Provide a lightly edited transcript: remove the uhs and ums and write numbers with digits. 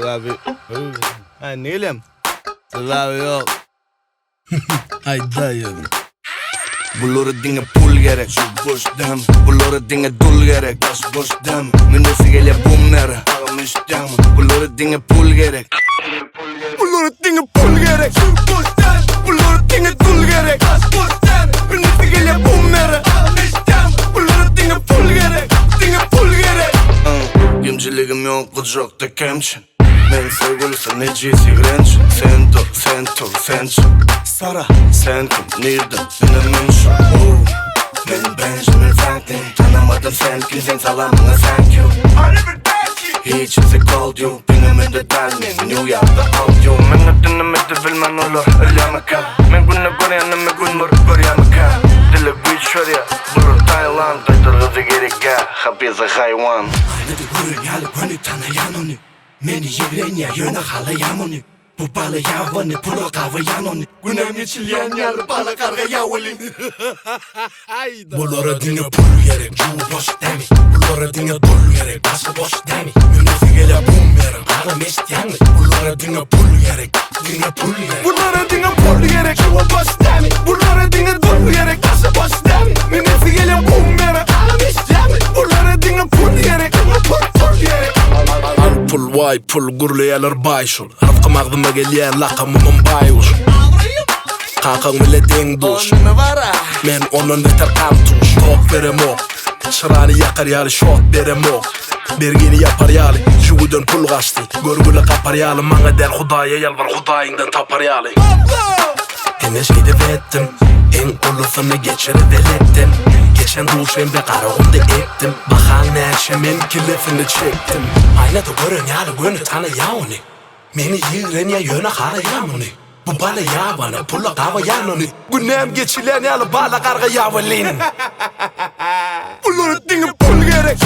Abi. Ha Nilem. Abi yok. Hayda yani. Bulur dinge pul gerek. Şu boş dem. Bulur dinge dul gerek. Boş boş dem. Minesi gele bum nere. Ağamış dem. Bulur dinge pul gerek. Bulur dinge pul gerek. Şu boş dem. Bulur dinge dul gerek. Boş boş dem. Minesi gele bum nere. Ağamış dem. Bulur dinge pul gerek. Dinge pul gerek. Gemciligim yok, çok da kemçin. Ben sevgilisi necisi grençin. Sen Sara, sen kim, nereden, benim şu. Ben Benjamin Franklin. Tanımadım sen kimsin, salamına thank you. Hiç kimse called you. Benim de delmin, New York'ta out you. Men dinlemedi bilmen olur, öyle kal. Men günü göryanım, men gün mor göryanım kal. Dili güç şuraya, burun Tayland. Kaytırgızı gerek ya, hapise hayvan. Aynı bir gurur yalı gönü tanıyan onu. Meni yevren ya yöne halayan onu. Bu balı yavanı pulu kavayan onu. Günem geçilen yalı balı karga yavalin. Bunlara dinle pul gerek, cu boş demi. Bunlara dinle dul gerek, bası boş demi. Yönesi gele bum yerim, ağım isteyen mi? Bunlara dinle pul gerek, dinle pul gerek. Bunlara dinle pul gerek, cu boş demi. Bunlara dinle dul gerek, bası boş demi. Yönesi gele bum yerim, ağım isteyen mi? Bunlara dinle pul gerek, pul gerek. Al pul vay pul gurlayalar bayşul. Rafkım ağzıma geliyen lakamımın bayuş. Kankan bile deng duş. Men onun beter kan tuş. Tok verem o. Çırağını yakar yali şok verem o. Bergeni yapar yali. Şugudan pul kaçtı. Görgüle kapar yali. Mana der Hudaya yalvar Hudayından tapar yali. Enes gidip ettim. En ulusunu geçirivelettim. Geçen duşemde karağımda ettim. Bakan nerşemin kilifini çektim. Aynada görün yalı gönü tanıyan onu. Meni yiren ya yöne harayan onu. Bu balı yavanı pula kavayan onu. Günem geçilen yalı balı karga yavalin. Bunlara dinle pul gerek.